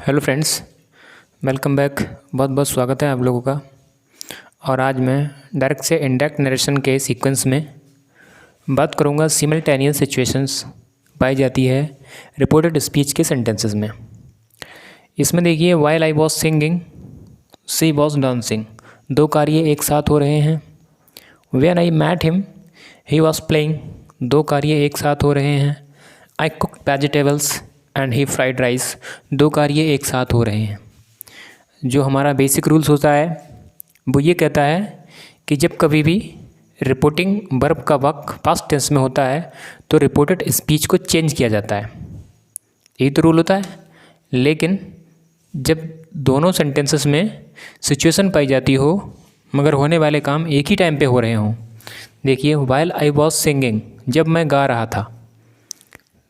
Hello friends, welcome back. बहुत बहुत स्वागत है आप लोगों का। और आज मैं डायरेक्ट से इनडायरेक्ट नरेशन के सीक्वेंस में बात करूंगा सिमल्टेनियस सिचुएशंस पाई जाती है रिपोर्टेड स्पीच के सेंटेंसेस में। इसमें देखिए, while I was singing she was dancing, दो कार्य एक साथ हो रहे हैं। When I met him he was playing, दो कार्य एक साथ हो रहे हैं। I cooked vegetables and he fried rice, दो कार्य एक साथ हो रहे हैं। जो हमारा बेसिक रूल्स होता है वो ये कहता है कि जब कभी भी रिपोर्टिंग वर्ब का वक्त पास्ट टेंस में होता है तो रिपोर्टेड स्पीच को चेंज किया जाता है। यही तो रूल होता है। लेकिन जब दोनों सेंटेंसेस में सिचुएशन पाई जाती हो मगर होने वाले काम एक ही टाइम पे हो रहे हों। देखिए, वाइल आई वॉज सिंगिंग, जब मैं गा रहा था।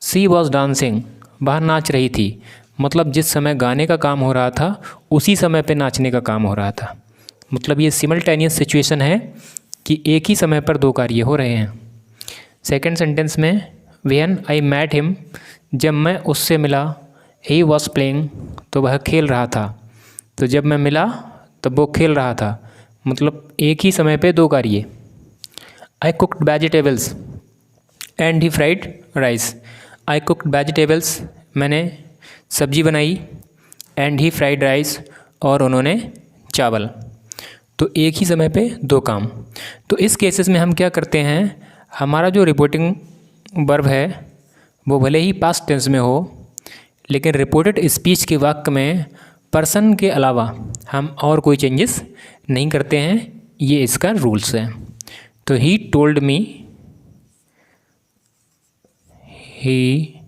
सी वॉज डांसिंग, बाहर नाच रही थी। मतलब जिस समय गाने का काम हो रहा था उसी समय पे नाचने का काम हो रहा था। मतलब ये सिमल्टेनियस सिचुएशन है कि एक ही समय पर दो कार्य हो रहे हैं। सेकंड सेंटेंस में व्हेन आई मैट हिम, जब मैं उससे मिला। ही वॉज प्लेइंग, तो वह खेल रहा था। तो जब मैं मिला तब वो खेल रहा था। मतलब एक ही समय पे दो कार्य। I cooked vegetables and he fried rice. I cooked vegetables, मैंने सब्जी बनाई। एंड ही फ्राइड राइस, और उन्होंने चावल। तो एक ही समय पे दो काम। तो इस केसेस में हम क्या करते हैं, हमारा जो रिपोर्टिंग वर्ब है वो भले ही पास्ट टेंस में हो लेकिन रिपोर्टेड स्पीच के वाक्य में पर्सन के अलावा हम और कोई चेंजेस नहीं करते हैं। ये इसका रूल्स है। तो he told me, he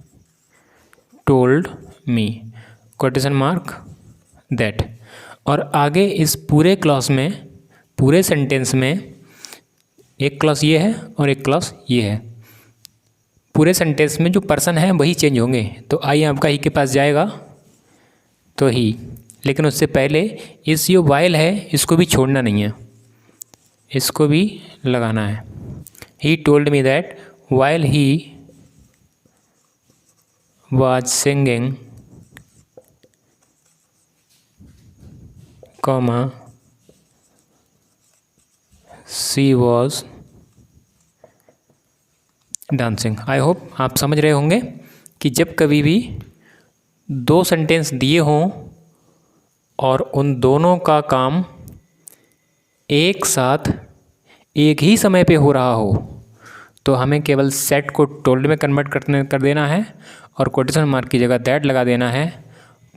told me, quotation mark that. और आगे इस पूरे क्लॉज में, पूरे सेंटेंस में एक क्लॉज ये है और एक क्लॉज ये है। पूरे सेंटेंस में जो पर्सन है वही चेंज होंगे। तो आई आपका ही के पास जाएगा तो ही, लेकिन उससे पहले इस जो वाइल है इसको भी छोड़ना नहीं है, इसको भी लगाना है। He told me that while he was singing, comma, she was dancing। I hope आप समझ रहे होंगे कि जब कभी भी दो सेंटेंस दिए हों और उन दोनों का काम एक साथ एक ही समय पे हो रहा हो तो हमें केवल सेट को टोल्ड में कन्वर्ट कर देना है और कोटेशन मार्क की जगह दैट लगा देना है।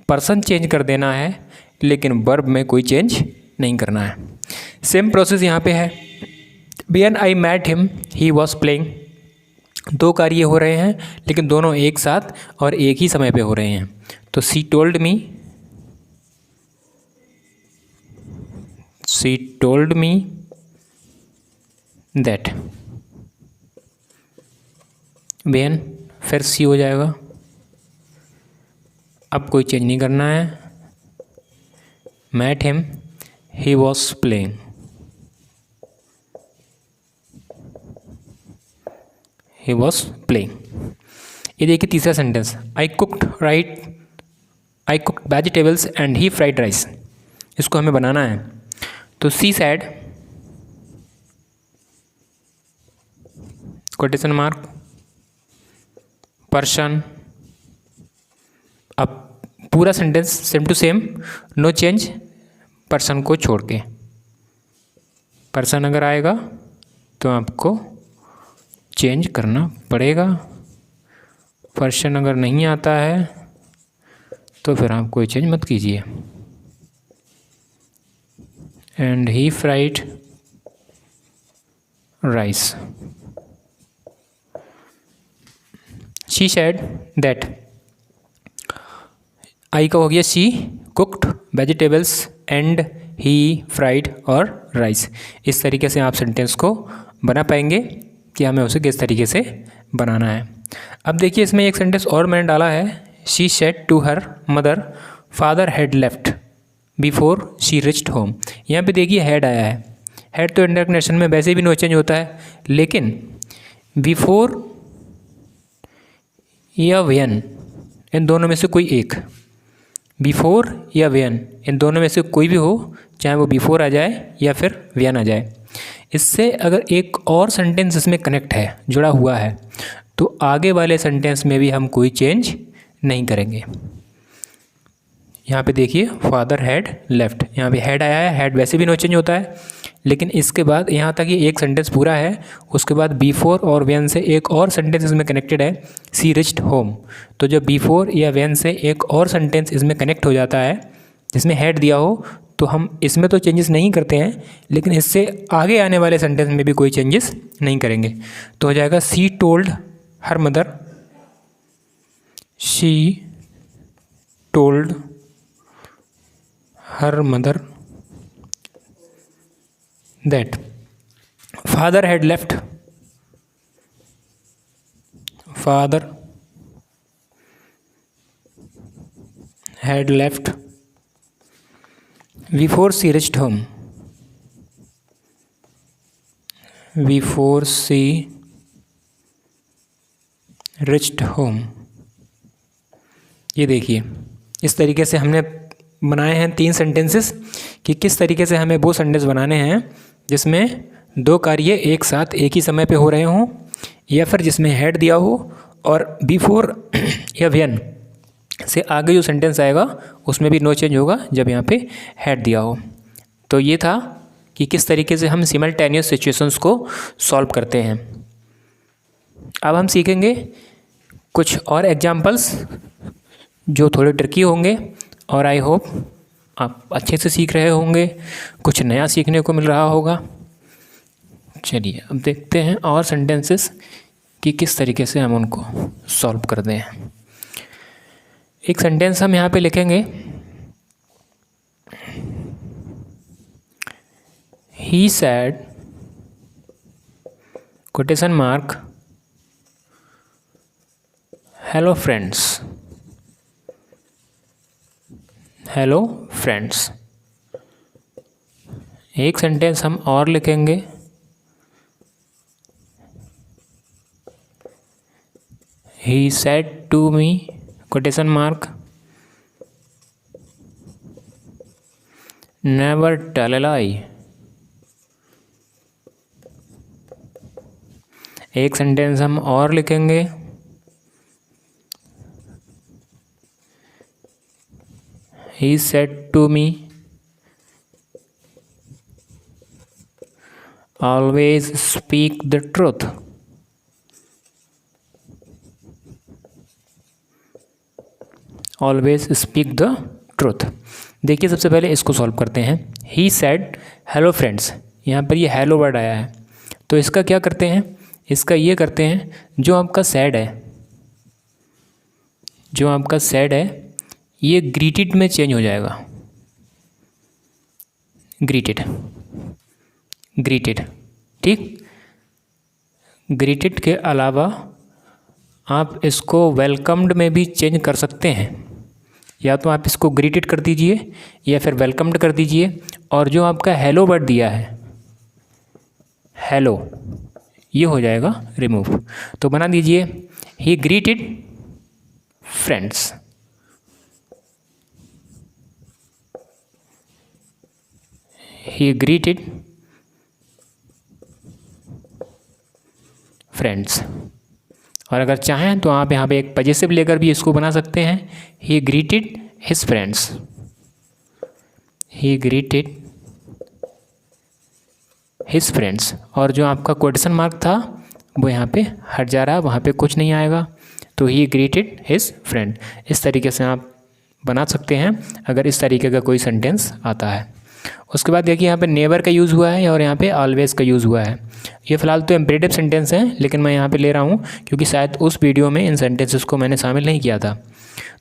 पर्सन चेंज कर देना है लेकिन वर्ब में कोई चेंज नहीं करना है। सेम प्रोसेस यहाँ पे है। When I met him he was playing, दो कार्य हो रहे हैं लेकिन दोनों एक साथ और एक ही समय पे हो रहे हैं। तो she told me that. When फिर सी हो जाएगा। अब कोई चेंज नहीं करना है। Met him he was playing, he was playing. ये देखिए तीसरा sentence, I cooked vegetables and he fried rice. इसको हमें बनाना है। तो she said, quotation mark, person. अब पूरा sentence same to same, no change, person को छोड़ के। पर्सन अगर आएगा तो आपको चेंज करना पड़ेगा। पर्सन अगर नहीं आता है तो फिर आप कोई चेंज मत कीजिए। And he fried rice. She said that, I का हो गया she cooked vegetables and he fried और राइस। इस तरीके से आप सेंटेंस को बना पाएंगे कि हमें उसे किस तरीके से बनाना है। अब देखिए, इसमें एक सेंटेंस और मैंने डाला है। She said to her mother father had left before she reached home. यहाँ पे देखिए हैड आया है। हैड तो इंडायरेक्ट नरेशन में वैसे भी नो चेंज होता है, लेकिन बिफोर या व्हेन, इन दोनों में से कोई एक। बिफोर या व्हेन, इन दोनों में से कोई भी हो, चाहे वो बिफोर आ जाए या फिर व्हेन आ जाए। इससे अगर एक और सेंटेंस इसमें कनेक्ट है, जुड़ा हुआ है, तो आगे वाले सेंटेंस में भी हम कोई चेंज नहीं करेंगे। यहाँ पे देखिए फादर हैड लेफ्ट, यहाँ पे हैड आया है, हैड वैसे भी नो चेंज होता है, लेकिन इसके बाद यहाँ तक ये एक सेंटेंस पूरा है, उसके बाद बिफोर और व्हेन से एक और सेंटेंस इसमें कनेक्टेड है, सी रिच्ड होम। तो जब बिफोर या व्हेन से एक और सेंटेंस इसमें कनेक्ट हो जाता है जिसमें हैड दिया हो, तो हम इसमें तो चेंजेस नहीं करते हैं, लेकिन इससे आगे आने वाले सेंटेंस में भी कोई चेंजेस नहीं करेंगे। तो हो जाएगा she told her mother, she told her mother that father had left, father had left before she reached home, before she reached home। ये देखिए इस तरीके से हमने बनाए हैं 3 सेंटेंसेस कि किस तरीके से हमें वो सेंटेंस बनाने हैं जिसमें 2 कार्य एक साथ एक ही समय पे हो रहे हों, या फिर जिसमें हैड दिया हो और बिफोर या व्हेन से आगे जो सेंटेंस आएगा उसमें भी नो चेंज होगा जब यहाँ पे हैड दिया हो। तो ये था कि किस तरीके से हम सिमल्टेनियस सिचुएशंस को सॉल्व करते हैं। अब हम सीखेंगे कुछ और एग्जांपल्स जो थोड़े ट्रिकी होंगे, और आई होप आप अच्छे से सीख रहे होंगे, कुछ नया सीखने को मिल रहा होगा। चलिए अब देखते हैं और सेंटेंसेस कि किस तरीके से हम उनको सॉल्व करते हैं। एक सेंटेंस हम यहाँ पे लिखेंगे, he said quotation mark hello friends, hello friends. एक सेंटेंस हम और लिखेंगे, he said to me quotation mark never tell a lie. एक सेंटेंस हम और लिखेंगे, he said to me always speak the truth, always speak the truth। देखिए सबसे पहले इसको सॉल्व करते हैं। he said hello friends, यहाँ पर ये हेलो वर्ड आया है, तो इसका क्या करते हैं, इसका ये करते हैं जो आपका सैड है, जो आपका सैड है ये ग्रीटेड में चेंज हो जाएगा, ग्रीटेड, ग्रीटेड, ठीक। ग्रीटेड के अलावा आप इसको वेलकम्ड में भी चेंज कर सकते हैं, या तो आप इसको ग्रीटेड कर दीजिए या फिर वेलकम्ड कर दीजिए, और जो आपका हेलो वर्ड दिया है हेलो, ये हो जाएगा रिमूव। तो बना दीजिए ही greeted friends, he greeted friends। और अगर चाहें तो आप यहाँ पे एक पजेसिव लेकर भी इसको बना सकते हैं, he greeted his friends, he greeted his friends। और जो आपका क्वेश्चन मार्क था वो यहाँ पे हट जा रहा है, वहाँ पे कुछ नहीं आएगा, तो he greeted his friend। इस तरीके से आप बना सकते हैं अगर इस तरीके का कोई सेंटेंस आता है। उसके बाद देखिए यहाँ पे नेवर का यूज़ हुआ है और यहाँ पे ऑलवेज का यूज़ हुआ है। ये फ़िलहाल तो इम्परेटिव सेंटेंस है, लेकिन मैं यहाँ पे ले रहा हूँ क्योंकि शायद उस वीडियो में इन सेंटेंसेस को मैंने शामिल नहीं किया था।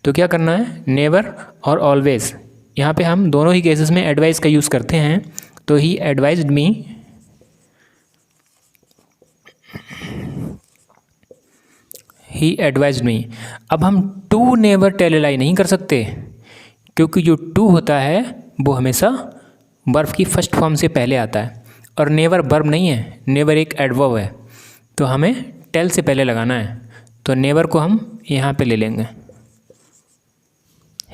तो क्या करना है, नेवर और ऑलवेज, यहाँ पे हम दोनों ही केसेस में एडवाइस का यूज़ करते हैं। तो he advised me, he advised मी। अब हम टू नेवर टेल अ लाई नहीं कर सकते, क्योंकि जो टू होता है वो हमेशा वर्ब की फर्स्ट फॉर्म से पहले आता है, और नेवर वर्ब नहीं है, नेवर एक एडवर्ब है, तो हमें टेल से पहले लगाना है। तो नेवर को हम यहाँ पे ले लेंगे,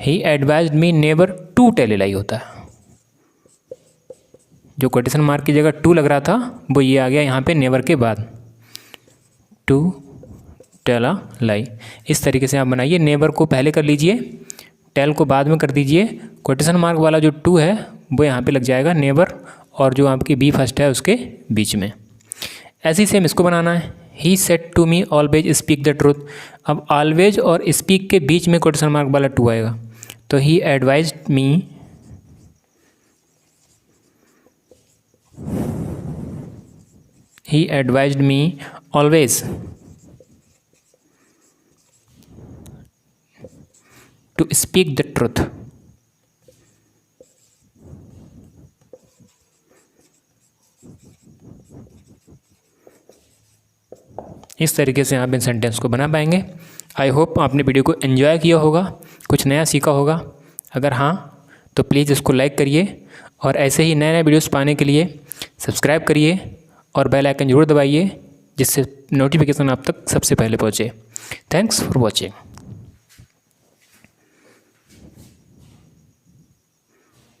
he advised me never to tell a lie होता है। जो कोटेशन मार्क की जगह टू लग रहा था वो ये आ गया यहाँ पे नेवर के बाद, टू टेल अ लाई। इस तरीके से आप बनाइए। नेवर को पहले कर लीजिए, टेल को बाद में कर दीजिए। कोटेशन मार्क वाला जो टू है वो यहाँ पे लग जाएगा नेवर, और जो आपकी बी फर्स्ट है उसके बीच में। ऐसे ही सेम इसको बनाना है। He said to me always speak the truth. अब ऑलवेज और स्पीक के बीच में कोटेशन मार्क वाला टू आएगा, तो he advised me always to speak the truth. इस तरीके से आप इन सेंटेंस को बना पाएंगे। आई होप आपने वीडियो को एंजॉय किया होगा, कुछ नया सीखा होगा। अगर हाँ तो प्लीज़ इसको लाइक करिए, और ऐसे ही नए नए वीडियोस पाने के लिए सब्सक्राइब करिए और बेल आइकन जरूर दबाइए, जिससे नोटिफिकेशन आप तक सबसे पहले पहुँचे। Thanks for watching.